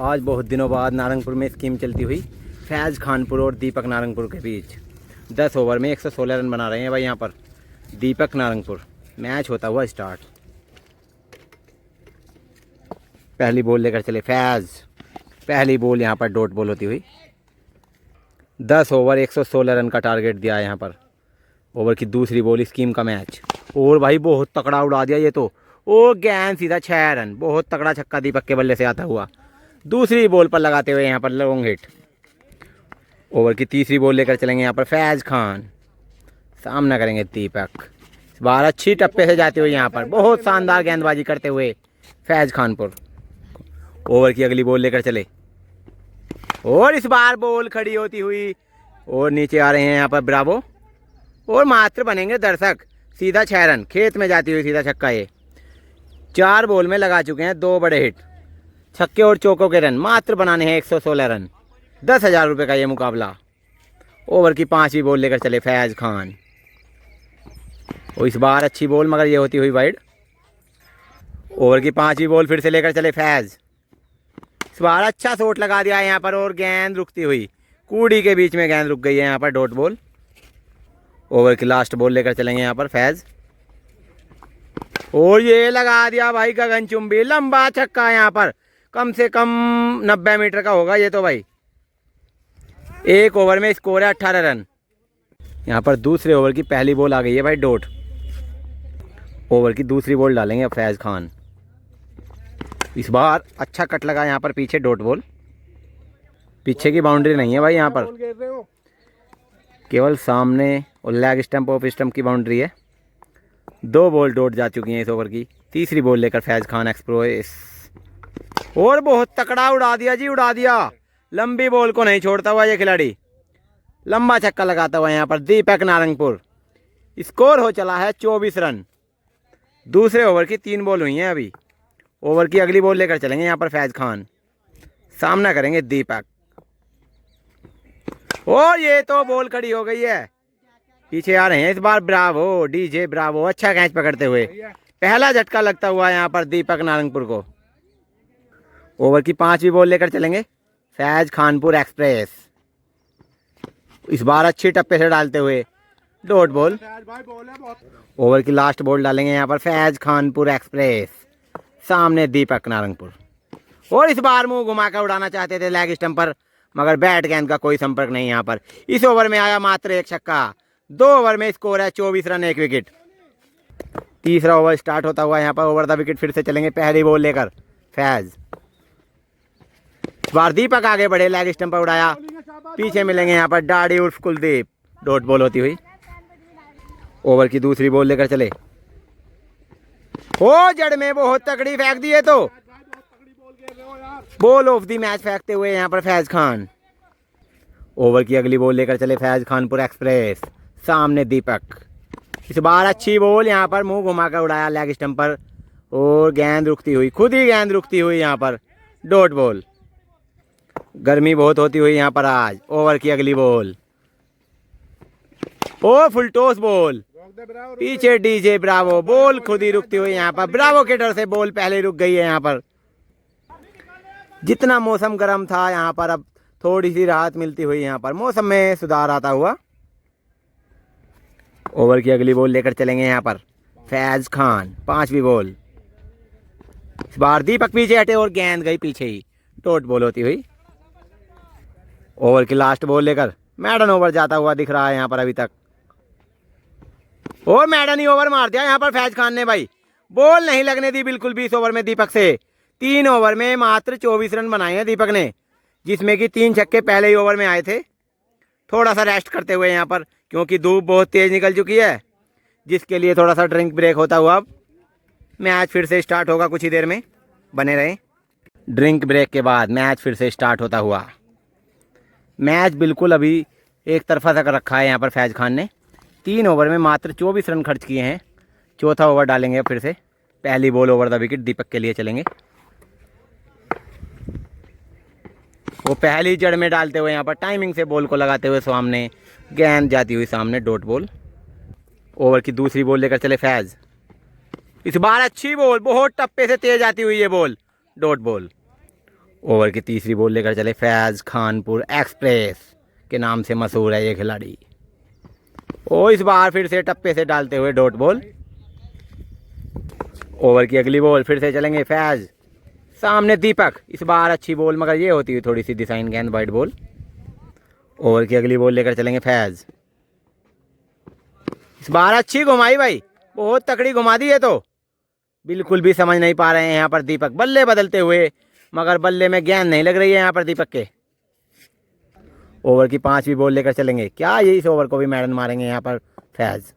आज बहुत दिनों बाद नारंगपुर में स्कीम चलती हुई फैज़ खानपुर और दीपक नारंगपुर के बीच 10 ओवर में 116 रन बना रहे हैं भाई यहाँ पर दीपक नारंगपुर। मैच होता हुआ स्टार्ट। पहली बॉल लेकर चले फैज़। पहली बॉल यहाँ पर डॉट बॉल होती हुई। 10 ओवर 116 रन का टारगेट दिया है यहाँ पर। ओवर की दूसरी बॉल स्कीम का मैच और भाई बहुत तकड़ा उड़ा दिया ये तो। ओ गेंद सीधा 6 रन। बहुत तगड़ा छक्का दीपक के बल्ले से आता हुआ दूसरी बॉल पर लगाते हुए यहाँ पर लॉन्ग हिट। ओवर की तीसरी बॉल लेकर चलेंगे यहाँ पर फैज़ खान। सामना करेंगे दीपक। इस बार अच्छी टप्पे से जाते हुए यहाँ पर बहुत शानदार गेंदबाजी करते हुए फैज़ खानपुर। ओवर की अगली बॉल लेकर चले और इस बार बॉल खड़ी होती हुई और नीचे आ रहे हैं यहाँ पर ब्रावो और मात्र बनेंगे दर्शक। सीधा 6 रन खेत में जाती हुई सीधा छक्का। ये 4 बॉल में लगा चुके हैं 2 बड़े हिट। छक्के और चौकों के रन मात्र बनाने हैं 116 रन। 10,000 रुपये का ये मुकाबला। ओवर की 5वीं बॉल लेकर चले फैज़ खान और इस बार अच्छी बॉल मगर ये होती हुई वाइड। ओवर की 5वीं बॉल फिर से लेकर चले फैज़। इस बार अच्छा शॉट लगा दिया है यहाँ पर और गेंद रुकती हुई कूड़ी के बीच में गेंद रुक गई है यहाँ पर डॉट बॉल। ओवर की लास्ट बॉल लेकर चलेंगे यहाँ पर फैज़ और ये लगा दिया भाई गगनचुंबी लंबा छक्का। यहाँ पर कम से कम 90 मीटर का होगा ये तो भाई। 1 ओवर में स्कोर है 18 रन। यहाँ पर दूसरे ओवर की पहली बॉल आ गई है भाई डॉट। ओवर की दूसरी बॉल डालेंगे फैज़ खान। इस बार अच्छा कट लगा यहाँ पर पीछे डॉट बॉल। पीछे की बाउंड्री नहीं है भाई यहाँ पर, केवल सामने और लेग स्टंप ऑफ स्टंप की बाउंड्री है। 2 बॉल डॉट जा चुकी हैं इस ओवर की। तीसरी बॉल लेकर फैज़ खान एक्सप्रोस और बहुत तकड़ा उड़ा दिया जी, उड़ा दिया। लंबी बॉल को नहीं छोड़ता हुआ ये खिलाड़ी। लंबा छक्का लगाता हुआ यहाँ पर दीपक नारंगपुर। स्कोर हो चला है 24 रन। दूसरे ओवर की 3 बॉल हुई हैं अभी। ओवर की अगली बॉल लेकर चलेंगे यहाँ पर फैज़ खान। सामना करेंगे दीपक और ये तो बॉल खड़ी हो गई है। पीछे आ रहे हैं इस बार ब्रावो, डीजे ब्रावो। अच्छा कैच पकड़ते हुए पहला झटका लगता हुआ यहाँ पर दीपक नारंगपुर को। ओवर की 5वीं बॉल लेकर चलेंगे फैज़ खानपुर एक्सप्रेस। इस बार अच्छी टप्पे से डालते हुए डॉट बॉल। ओवर की लास्ट बॉल डालेंगे यहाँ पर फैज़ खानपुर एक्सप्रेस। सामने दीपक नारंगपुर और इस बार मुंह घुमाकर उड़ाना चाहते थे लेग स्टंप पर मगर बैट गेंद का कोई संपर्क नहीं। यहाँ पर इस ओवर में आया मात्र 1 छक्का। 2 ओवर में स्कोर है 24 रन 1 विकेट। तीसरा ओवर स्टार्ट होता हुआ यहाँ पर ओवर द विकेट फिर से चलेंगे पहली बॉल लेकर फैज़। इस बार दीपक आगे बढ़े, लेग स्टंप पर उड़ाया। पीछे मिलेंगे यहाँ पर डाडी उर्फ कुलदीप। डॉट बॉल होती हुई। ओवर की दूसरी बॉल लेकर चले ओ जड़ में बहुत तकड़ी फेंक दी है तो बॉल ऑफ दी मैच फेंकते हुए यहाँ पर फैज़ खान। ओवर की अगली बॉल लेकर चले फैज़ खानपुर एक्सप्रेस। सामने दीपक। इस बार अच्छी बॉल यहाँ पर मुंह घुमाकर उड़ाया लेग स्टंप पर और गेंद रुकती हुई, खुद ही गेंद रुकती हुई यहाँ पर डॉट बॉल। गर्मी बहुत होती हुई यहाँ पर आज। ओवर की अगली बॉल ओ फुल टॉस बॉल। पीछे डीजे ब्रावो। बॉल खुद ही रुकती हुई यहाँ पर ब्रावो के डर से बॉल पहले रुक गई है यहाँ पर। जितना मौसम गर्म था यहाँ पर अब थोड़ी सी राहत मिलती हुई यहाँ पर मौसम में सुधार आता हुआ। ओवर की अगली बॉल लेकर चलेंगे यहाँ पर फैज़ खान। 5वीं बॉल। इस बार दीपक पीछे हटे और गेंद गई पीछे ही डॉट बॉल होती हुई। ओवर की लास्ट बॉल लेकर मैडन ओवर जाता हुआ दिख रहा है यहाँ पर अभी तक और मैडन ही ओवर मार दिया यहाँ पर फैज़ खान ने भाई। बॉल नहीं लगने दी बिल्कुल भी इस ओवर में दीपक से। 3 ओवर में मात्र 24 रन बनाए हैं दीपक ने, जिसमें कि 3 छक्के पहले ही ओवर में आए थे। थोड़ा सा रेस्ट करते हुए यहाँ पर क्योंकि धूप बहुत तेज़ निकल चुकी है, जिसके लिए थोड़ा सा ड्रिंक ब्रेक होता हुआ अब मैच फिर से स्टार्ट होगा। कुछ ही देर में बने रहें। ड्रिंक ब्रेक के बाद मैच फिर से स्टार्ट होता हुआ। मैच बिल्कुल अभी एक तरफा सा कर रखा है यहाँ पर फैज़ खान ने। 3 ओवर में मात्र 24 रन खर्च किए हैं। चौथा ओवर डालेंगे फिर से। पहली बॉल ओवर द विकेट दीपक के लिए चलेंगे। वो पहली जड़ में डालते हुए यहाँ पर टाइमिंग से बॉल को लगाते हुए सामने गेंद जाती हुई सामने डॉट बॉल। ओवर की दूसरी बॉल लेकर चले फैज़। इस बार अच्छी बॉल, बहुत टप्पे से तेज आती हुई ये बॉल डॉट बॉल। ओवर की तीसरी बॉल लेकर चले फैज़ खानपुर एक्सप्रेस के नाम से मशहूर है ये खिलाड़ी। ओ इस बार फिर से टप्पे से डालते हुए डॉट बॉल। ओवर की अगली बॉल फिर से चलेंगे फैज़, सामने दीपक। इस बार अच्छी बॉल, मगर ये होती हुई थोड़ी सी डिसाइन गेंद, वाइड बॉल। ओवर की अगली बॉल लेकर चलेंगे फैज़, इस बार अच्छी घुमाई भाई, बहुत तकड़ी घुमा दी है। तो बिल्कुल भी समझ नहीं पा रहे हैं यहाँ पर दीपक, बल्ले बदलते हुए, मगर बल्ले में गेंद नहीं लग रही है यहाँ पर दीपक के। ओवर की 5वीं बॉल लेकर चलेंगे, क्या ये इस ओवर को भी मैडन मारेंगे यहाँ पर फैज़।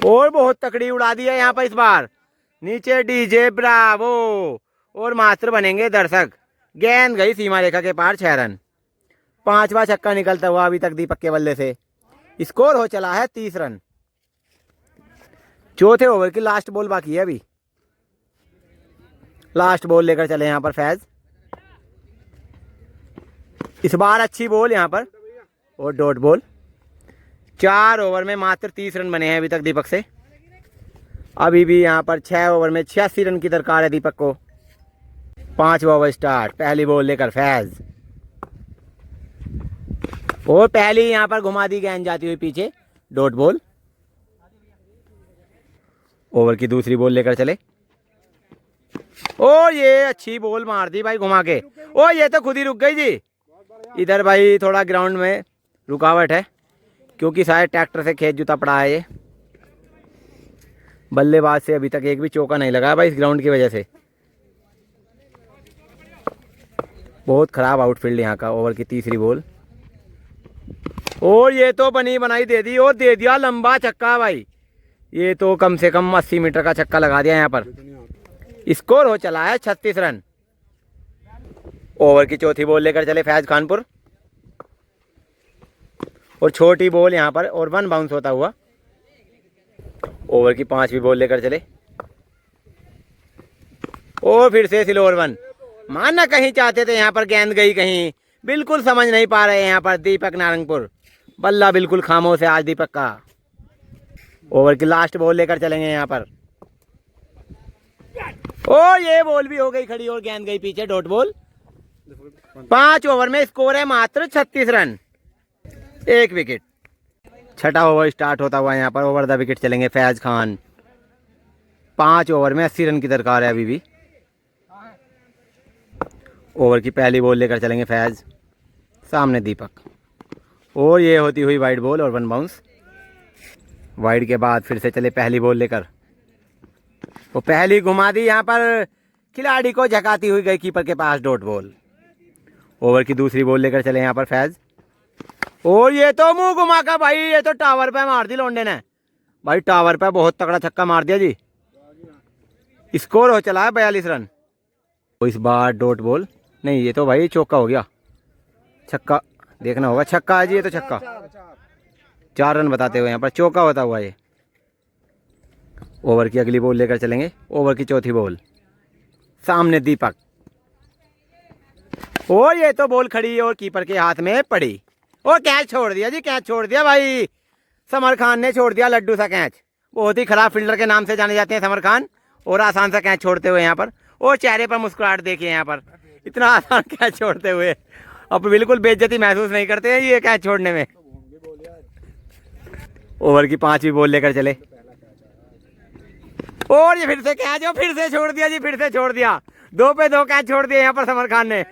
और बहुत तकड़ी उड़ा दी है यहाँ पर इस बार, नीचे डीजे ब्रावो, और मास्टर बनेंगे दर्शक। गेंद गई सीमा रेखा के पार, 6 रन। 5वां छक्का निकलता हुआ अभी तक दीपक के बल्ले से। स्कोर हो चला है 30 रन। चौथे ओवर की लास्ट बॉल बाकी है अभी। लास्ट बॉल लेकर चले यहाँ पर फैज़, इस बार अच्छी बॉल यहाँ पर और डॉट बॉल। 4 ओवर में मात्र 30 रन बने हैं अभी तक दीपक से। अभी भी यहाँ पर 6 ओवर में 86 रन की दरकार है दीपक को। 5वां ओवर स्टार्ट, पहली बॉल लेकर फैज़, और पहली यहाँ पर घुमा दी गेंद जाती हुई पीछे, डॉट बॉल। ओवर की दूसरी बॉल लेकर चले, ओ ये अच्छी बॉल मार दी भाई घुमा के। ओ ये तो खुद ही रुक गई जी। इधर भाई थोड़ा ग्राउंड में रुकावट है, क्योंकि शायद ट्रैक्टर से खेत जुता पड़ा है ये। बल्लेबाज से अभी तक एक भी चौका नहीं लगा भाई इस ग्राउंड की वजह से। बहुत खराब आउटफील्ड यहाँ का। ओवर की तीसरी बॉल, और ये तो बनी बनाई दे दी, और दे दिया लंबा छक्का भाई। ये तो कम से कम 80 मीटर का छक्का लगा दिया यहाँ पर। स्कोर हो चला है 36 रन। ओवर की चौथी बॉल लेकर चले फैज़ खानपुर, और छोटी बॉल यहाँ पर, और 1 बाउंस होता हुआ। ओवर की 5वीं बॉल लेकर चले, और फिर से स्लोअर 1। मानना कहीं चाहते थे, यहाँ पर गेंद गई कहीं, बिल्कुल समझ नहीं पा रहे हैं यहाँ पर दीपक नारंगपुर। बल्ला बिल्कुल खामोश है आज दीपक का। ओवर की लास्ट बॉल लेकर चलेंगे यहाँ पर, ओ ये बॉल भी हो गई खड़ी और गेंद गई पीछे, डॉट बॉल। 5 ओवर में स्कोर है मात्र 36 रन, 1 विकेट। 6ठा ओवर स्टार्ट होता हुआ यहाँ पर, ओवर द विकेट चलेंगे फैज़ खान। 5 ओवर में 80 रन की दरकार है अभी भी। ओवर की पहली बॉल लेकर चलेंगे फैज़, सामने दीपक, और ये होती हुई वाइड बॉल और 1 बाउंस। वाइड के बाद फिर से चले पहली बॉल लेकर, वो पहली घुमा दी यहाँ पर, खिलाड़ी को झकाती हुई गई कीपर के पास, डॉट बॉल। ओवर की दूसरी बॉल लेकर चले यहाँ पर फैज़, और ये तो मुंह घुमा का भाई, ये तो टावर पे मार दी लौंडे ने भाई, टावर पे बहुत तगड़ा छक्का मार दिया जी। स्कोर हो चला है 42 रन। तो इस बार डॉट बॉल नहीं, ये तो भाई चौका हो गया, छक्का देखना होगा, छक्का है जी, ये तो छक्का। 4 रन बताते हुए यहाँ पर चौका होता हुआ ये। ओवर की अगली बॉल लेकर चलेंगे, ओवर की चौथी बॉल, सामने दीपक, और ये तो बॉल खड़ी और कीपर के हाथ में पड़ी, और कैच छोड़ दिया जी, कैच छोड़ दिया भाई। समर खान ने छोड़ दिया लड्डू सा कैच। बहुत ही खराब फील्डर के नाम से जाने जाते हैं समर खान, और आसान सा कैच छोड़ते हुए यहाँ पर, और चेहरे पर मुस्कुराहट देखिए यहाँ पर, इतना आसान कैच छोड़ते हुए अब बिल्कुल बेइज्जती महसूस नहीं करते हैं ये कैच छोड़ने में। ओवर की 5वीं बॉल लेकर चले, और ये फिर से कैच, और फिर से छोड़ दिया जी, फिर से छोड़ दिया। 2 पे 2 कैच छोड़ दिए यहाँ पर समर खान ने।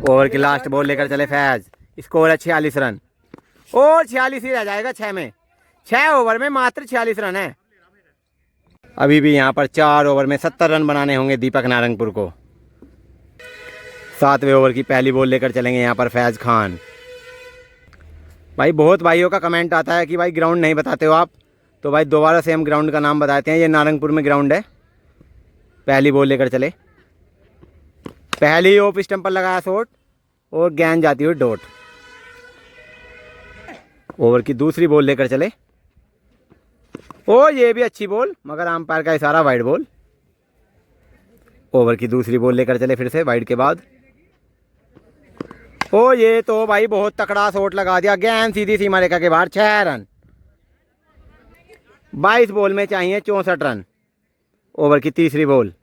ओवर की लास्ट बॉल लेकर चले फैज़, स्कोर है 46 रन, और 46 ही रह जाएगा 6 में। 6 ओवर में मात्र 46 रन है। अभी भी यहाँ पर 4 ओवर में 70 रन बनाने होंगे दीपक नारंगपुर को। 7वें ओवर की पहली बॉल लेकर चलेंगे यहाँ पर फैज़ खान। भाई बहुत भाइयों का कमेंट आता है कि भाई ग्राउंड नहीं बताते हो आप, तो भाई दोबारा से हम ग्राउंड का नाम बताते हैं। ये नारंगपुर में ग्राउंड है। पहली बॉल लेकर चले, पहली ऑफ स्टंप पर लगाया शॉट, और गेंद जाती हुई डॉट। ओवर की दूसरी बॉल लेकर चले, ओ ये भी अच्छी बॉल, मगर अंपायर का इशारा, वाइड बॉल। ओवर की दूसरी बॉल लेकर चले फिर से वाइड के बाद, ओ ये तो भाई बहुत तकड़ा शॉट लगा दिया, गेंद सीधी सीमा रेखा के बाहर, 6 रन। 22 बॉल में चाहिए 64 रन। ओवर की तीसरी बॉल,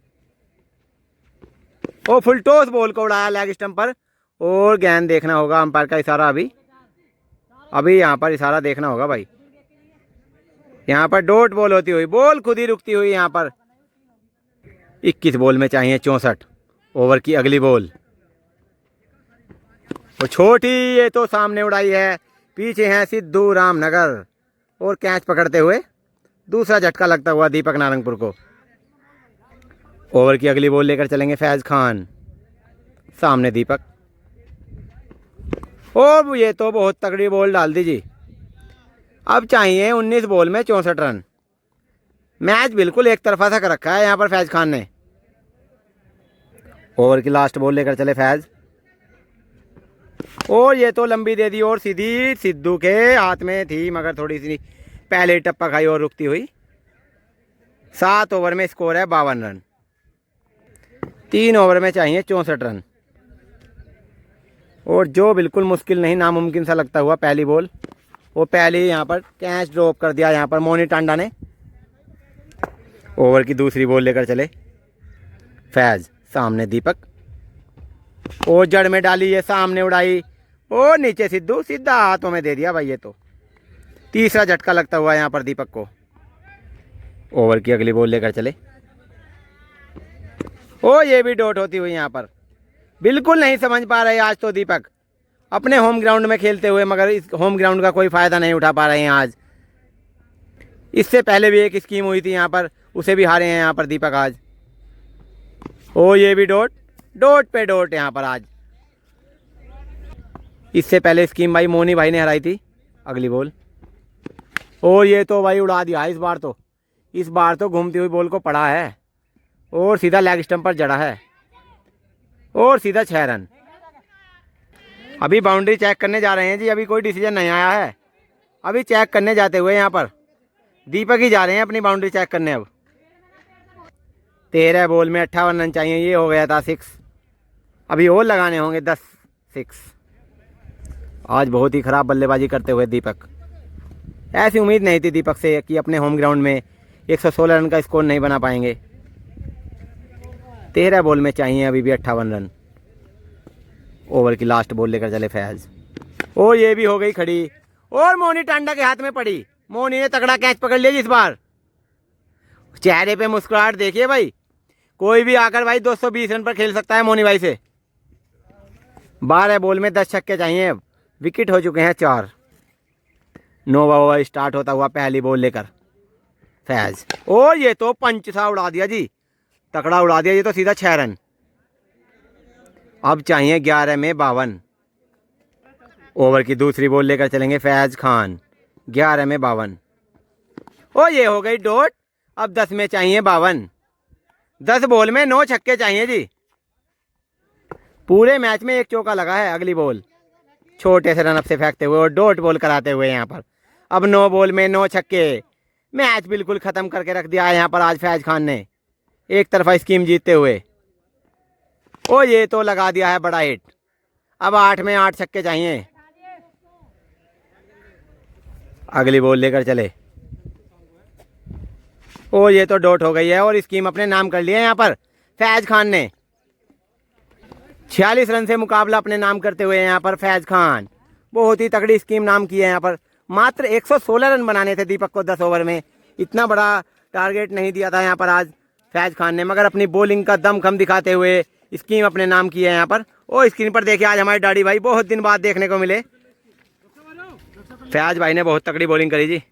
ओ फुल टॉस बॉल को उड़ाया लेग स्टंप पर, और गेंद देखना होगा अंपायर का इशारा। अभी यहाँ पर इशारा देखना होगा भाई। यहाँ पर डॉट बॉल होती हुई, बॉल खुद ही रुकती हुई यहाँ पर। 21 बॉल में चाहिए 64 ओवर की अगली बॉल। वो छोटी, ये तो सामने उड़ाई है, पीछे हैं सिद्धू रामनगर, और कैच पकड़ते हुए दूसरा झटका लगता हुआ दीपक नारंगपुर को। ओवर की अगली बॉल लेकर चलेंगे फैज खान, सामने दीपक। और ये तो बहुत तगड़ी बॉल डाल दीजिए। अब चाहिए 19 बॉल में 64 रन। मैच बिल्कुल एक तरफा सा कर रखा है यहाँ पर फैज खान ने। ओवर की लास्ट बॉल लेकर चले फैज, और ये तो लंबी दे दी और सीधी सिद्धू के हाथ में थी, मगर थोड़ी सी पहले टप्पा खाई और रुकती हुई। 7 ओवर में स्कोर है 52 रन। 3 ओवर में चाहिए 64 रन। और जो बिल्कुल मुश्किल नहीं, नामुमकिन सा लगता हुआ पहली बॉल, वो पहले यहाँ पर कैच ड्रॉप कर दिया यहाँ पर मोनी टांडा ने। ओवर की दूसरी बॉल लेकर चले फैज, सामने दीपक, और जड़ में डाली, ये सामने उड़ाई, और नीचे सिद्धू, सीधा हाथों में दे दिया भाई। ये तो तीसरा झटका लगता हुआ यहाँ पर दीपक को। ओवर की अगली बॉल लेकर चले, ओ ये भी डॉट होती हुई यहाँ पर। बिल्कुल नहीं समझ पा रहे आज तो दीपक, अपने होम ग्राउंड में खेलते हुए, मगर इस होम ग्राउंड का कोई फ़ायदा नहीं उठा पा रहे हैं आज। इससे पहले भी एक स्कीम हुई थी यहाँ पर, उसे भी हारे हैं यहाँ पर दीपक आज। ओ ये भी डॉट, डॉट पे डॉट यहाँ पर आज। इससे पहले स्कीम भाई मोनी भाई ने हराई थी। अगली बॉल, और ये तो भाई उड़ा दिया इस बार तो घूमती हुई बॉल को पड़ा है, और सीधा लेग स्टंप पर जड़ा है, और सीधा 6 रन। अभी बाउंड्री चेक करने जा रहे हैं जी, अभी कोई डिसीजन नहीं आया है। अभी चेक करने जाते हुए यहाँ पर दीपक ही जा रहे हैं अपनी बाउंड्री चेक करने। अब 13 बॉल में 58 रन चाहिए, ये हो गया था 6। अभी और लगाने होंगे 10 6। आज बहुत ही ख़राब बल्लेबाजी करते हुए दीपक। ऐसी उम्मीद नहीं थी दीपक से कि अपने होम ग्राउंड में 116 रन का स्कोर नहीं बना पाएंगे। 13 बॉल में चाहिए अभी भी 58 रन। ओवर की लास्ट बॉल लेकर चले फैज, और ये भी हो गई खड़ी, और मोनी टांडा के हाथ में पड़ी। मोनी ने तगड़ा कैच पकड़ लिया इस बार। चेहरे पे मुस्कुराहट देखिए भाई, कोई भी आकर भाई 220 रन पर खेल सकता है मोनी भाई से। 12 बॉल में 10 छक्के चाहिए। अब विकेट हो चुके हैं 4। नोवा ओवर स्टार्ट होता हुआ पहली बॉल लेकर फैज, और ये तो पंच सा उड़ा दिया जी, तकड़ा उड़ा दिया, ये तो सीधा 6 रन। अब चाहिए 11 में 52। ओवर की दूसरी बॉल लेकर चलेंगे फैज खान, 11 में 52। ओ ये हो गई डॉट। अब 10 में चाहिए 52। 10 बॉल में 9 छक्के चाहिए जी। पूरे मैच में एक चौका लगा है। अगली बॉल छोटे से रनअप से फेंकते हुए और डॉट बॉल कराते हुए यहाँ पर। अब 9 बॉल में 9 छक्के। मैच बिल्कुल ख़त्म करके रख दिया है यहाँ पर आज फैज खान ने, एक तरफा स्कीम जीतते हुए। ओ ये तो लगा दिया है बड़ा हिट। अब 8 में 8 छक्के चाहिए। अगली बॉल लेकर चले, ओ ये तो डॉट हो गई है और स्कीम अपने नाम कर लिया यहाँ पर फैज खान ने। 46 रन से मुकाबला अपने नाम करते हुए यहाँ पर फैज खान बहुत ही तगड़ी स्कीम नाम की है यहाँ पर। मात्र 116 रन बनाने थे दीपक को 10 ओवर में। इतना बड़ा टारगेट नहीं दिया था यहाँ पर आज फैज खान ने, मगर अपनी बॉलिंग का दमखम दिखाते हुए स्कीम अपने नाम की है यहाँ पर। ओ स्क्रीन पर देखिए आज हमारे दाढ़ी भाई बहुत दिन बाद देखने को मिले। फैज भाई ने बहुत तगड़ी बॉलिंग करी जी।